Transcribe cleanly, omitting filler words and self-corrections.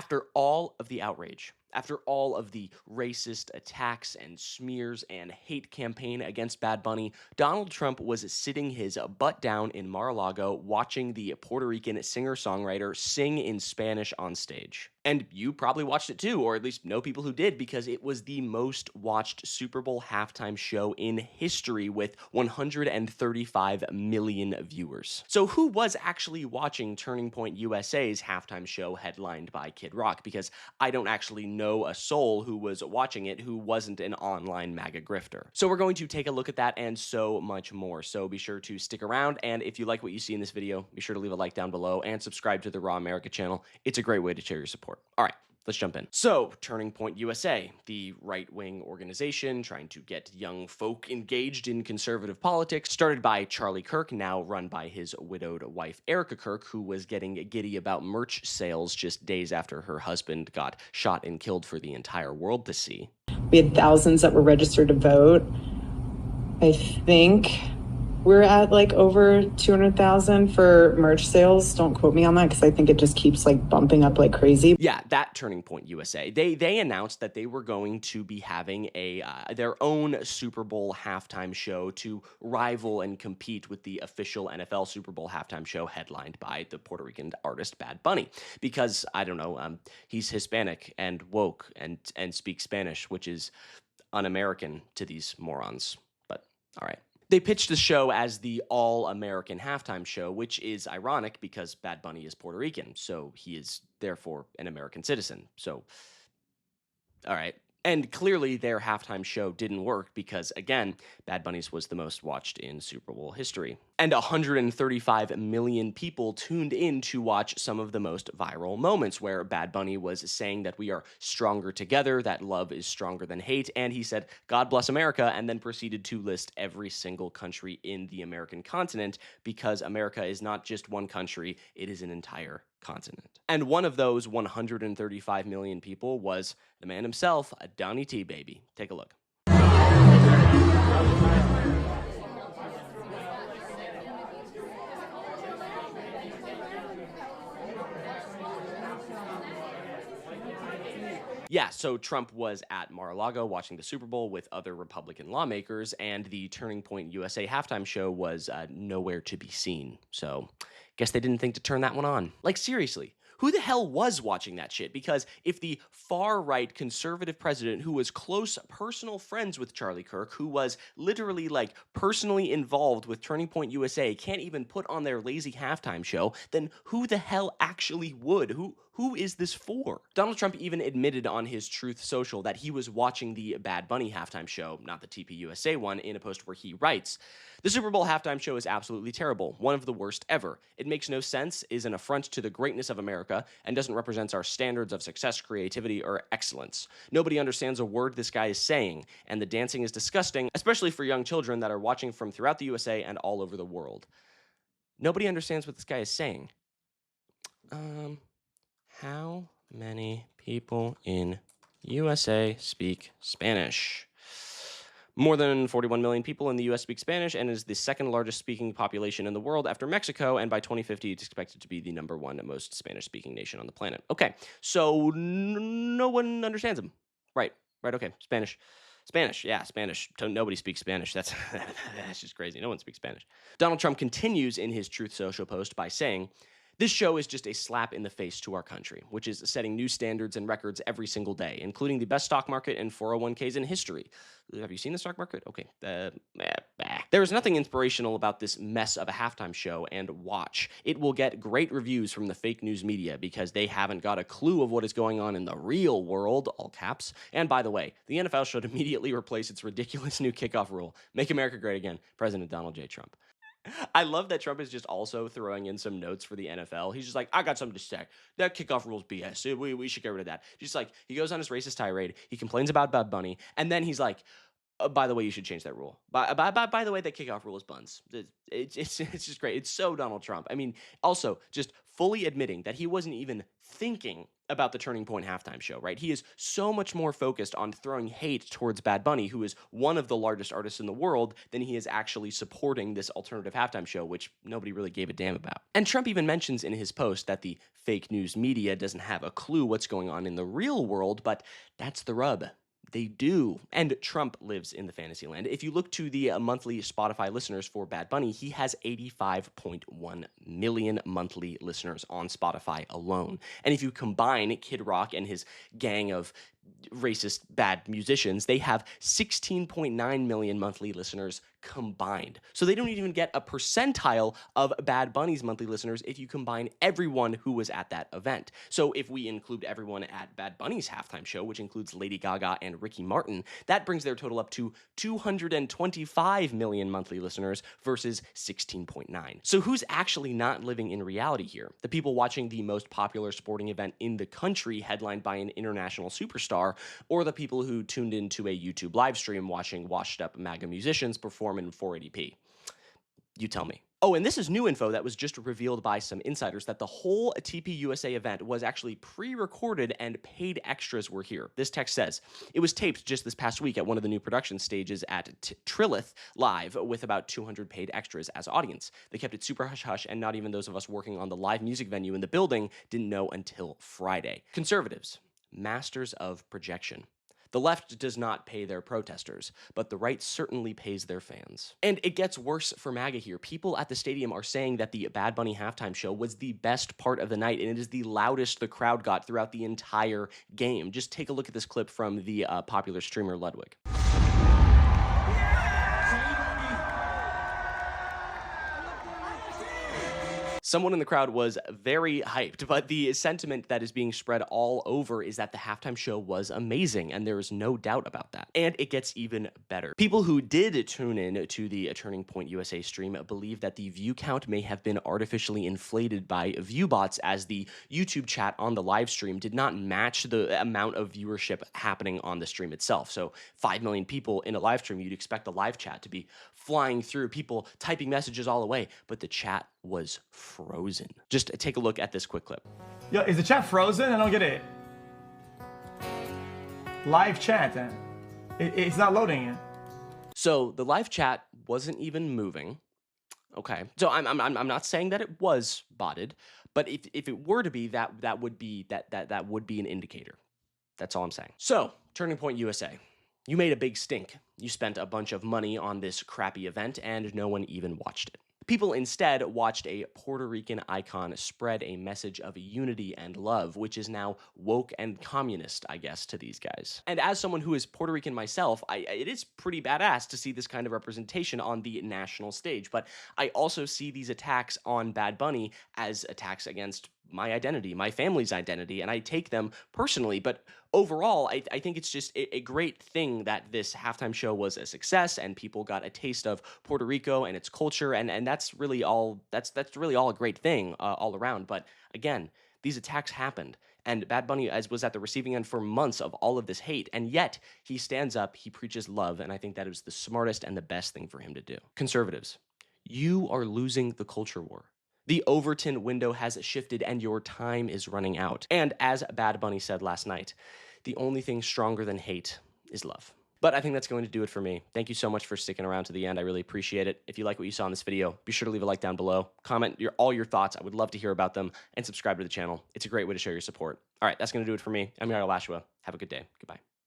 After all of the outrage, after all of the racist attacks and smears and hate campaign against Bad Bunny, Donald Trump was sitting his butt down in Mar-a-Lago watching the Puerto Rican singer-songwriter sing in Spanish on stage. And you probably watched it too, or at least know people who did, because it was the most watched Super Bowl halftime show in history with 135 million viewers. So who was actually watching Turning Point USA's halftime show headlined by Kid Rock? Because I don't actually know a soul who was watching it who wasn't an online MAGA grifter. So we're going to take a look at that and so much more. So be sure to stick around, and if you like what you see in this video, be sure to leave a like down below and subscribe to the Raw America channel. It's a great way to show your support. All right, let's jump in. So, Turning Point USA, the right-wing organization trying to get young folk engaged in conservative politics, started by Charlie Kirk, now run by his widowed wife Erica Kirk, who was getting giddy about merch sales just days after her husband got shot and killed for the entire world to see. We had thousands that were registered to vote. I think we're at like over 200,000 for merch sales. Don't quote me on that because I think it just keeps like bumping up like crazy. Yeah, that Turning Point USA. They announced that they were going to be having their own Super Bowl halftime show to rival and compete with the official NFL Super Bowl halftime show headlined by the Puerto Rican artist Bad Bunny. Because, I don't know, he's Hispanic and woke and speaks Spanish, which is un-American to these morons. But, all right. They pitched the show as the all-American halftime show, which is ironic because Bad Bunny is Puerto Rican, so he is therefore an American citizen. So, all right. And clearly their halftime show didn't work because, again, Bad Bunny's was the most watched in Super Bowl history. And 135 million people tuned in to watch some of the most viral moments where Bad Bunny was saying that we are stronger together, that love is stronger than hate, and he said, God bless America, and then proceeded to list every single country in the American continent because America is not just one country, it is an entire continent. And one of those 135 million people was the man himself, Donnie T, baby. Take a look. Yeah, so Trump was at Mar-a-Lago watching the Super Bowl with other Republican lawmakers, and the Turning Point USA halftime show was nowhere to be seen. So, guess they didn't think to turn that one on. Like, seriously. Who the hell was watching that shit? Because if the far-right conservative president who was close personal friends with Charlie Kirk, who was literally like personally involved with Turning Point USA, can't even put on their lazy halftime show, then who the hell actually would? Who is this for? Donald Trump even admitted on his Truth Social that he was watching the Bad Bunny halftime show, not the TPUSA one, in a post where he writes, "The Super Bowl halftime show is absolutely terrible, one of the worst ever. It makes no sense, is an affront to the greatness of America, and doesn't represent our standards of success, creativity, or excellence. Nobody understands a word this guy is saying, and the dancing is disgusting, especially for young children that are watching from throughout the USA and all over the world." Nobody understands what this guy is saying. How many people in USA speak Spanish? More than 41 million people in the U.S. speak Spanish and is the second largest speaking population in the world after Mexico, and by 2050, it's expected to be the #1 most Spanish-speaking nation on the planet. Okay, so no one understands them. Right, okay, Spanish. Yeah, Spanish. Nobody speaks Spanish. That's just crazy. No one speaks Spanish. Donald Trump continues in his Truth Social post by saying, "This show is just a slap in the face to our country, which is setting new standards and records every single day, including the best stock market and 401ks in history." Have you seen the stock market? Okay. There is nothing inspirational about this mess of a halftime show, and watch. It will get great reviews from the fake news media because they haven't got a clue of what is going on in the real world, all caps. And by the way, the NFL should immediately replace its ridiculous new kickoff rule. Make America great again, President Donald J. Trump. I love that Trump is just also throwing in some notes for the NFL. He's just like, I got something to say. That kickoff rule's BS. We should get rid of that. Just like, he goes on his racist tirade. He complains about Bad Bunny. And then he's like, by the way, you should change that rule. By the way, that kickoff rule is buns. It's just great. It's so Donald Trump. I mean, also, just fully admitting that he wasn't even thinking about the Turning Point halftime show, right? He is so much more focused on throwing hate towards Bad Bunny, who is one of the largest artists in the world, than he is actually supporting this alternative halftime show, which nobody really gave a damn about. And Trump even mentions in his post that the fake news media doesn't have a clue what's going on in the real world, but that's the rub. They do. And Trump lives in the fantasy land. If you look to the monthly Spotify listeners for Bad Bunny, he has 85.1 million monthly listeners on Spotify alone. And if you combine Kid Rock and his gang of racist bad musicians, they have 16.9 million monthly listeners combined. So they don't even get a percentile of Bad Bunny's monthly listeners if you combine everyone who was at that event. So if we include everyone at Bad Bunny's halftime show, which includes Lady Gaga and Ricky Martin, that brings their total up to 225 million monthly listeners versus 16.9. So who's actually not living in reality here? The people watching the most popular sporting event in the country headlined by an international superstar, or the people who tuned into a YouTube live stream watching washed up MAGA musicians perform in 480p? You tell me. Oh, and this is new info that was just revealed by some insiders, that the whole TPUSA event was actually pre-recorded and paid extras were here. This text says, it was taped just this past week at one of the new production stages at Trillith Live with about 200 paid extras as audience. They kept it super hush-hush, and not even those of us working on the live music venue in the building didn't know until Friday. Conservatives, masters of projection. The left does not pay their protesters, but the right certainly pays their fans. And it gets worse for MAGA here. People at the stadium are saying that the Bad Bunny halftime show was the best part of the night, and it is the loudest the crowd got throughout the entire game. Just take a look at this clip from the popular streamer Ludwig. Someone in the crowd was very hyped, but the sentiment that is being spread all over is that the halftime show was amazing, and there is no doubt about that. And it gets even better. People who did tune in to the Turning Point USA stream believe that the view count may have been artificially inflated by view bots, as the YouTube chat on the live stream did not match the amount of viewership happening on the stream itself. So 5 million people in a live stream, you'd expect the live chat to be flying through, people typing messages all the way, but the chat was frozen. Just take a look at this quick clip. Yo, is the chat frozen? I don't get it. Live chat, it's not loading it. So the live chat wasn't even moving. Okay, so I'm not saying that it was botted, but if it were to be, that would be an indicator. That's all I'm saying. So Turning Point USA, you made a big stink. You spent a bunch of money on this crappy event, and no one even watched it. People instead watched a Puerto Rican icon spread a message of unity and love, which is now woke and communist, I guess, to these guys. And as someone who is Puerto Rican myself, it is pretty badass to see this kind of representation on the national stage. But I also see these attacks on Bad Bunny as attacks against my identity, my family's identity, and I take them personally. But overall, I think it's just a great thing that this halftime show was a success and people got a taste of Puerto Rico and its culture, and that's really all a great thing all around. But again, these attacks happened, and Bad Bunny was at the receiving end for months of all of this hate, and yet he stands up, he preaches love, and I think that is the smartest and the best thing for him to do. Conservatives, you are losing the culture war. The Overton window has shifted and your time is running out. And as Bad Bunny said last night, the only thing stronger than hate is love. But I think that's going to do it for me. Thank you so much for sticking around to the end. I really appreciate it. If you like what you saw in this video, be sure to leave a like down below. Comment all your thoughts. I would love to hear about them. And subscribe to the channel. It's a great way to show your support. All right, that's going to do it for me. I'm Iago Lashua. Have a good day. Goodbye.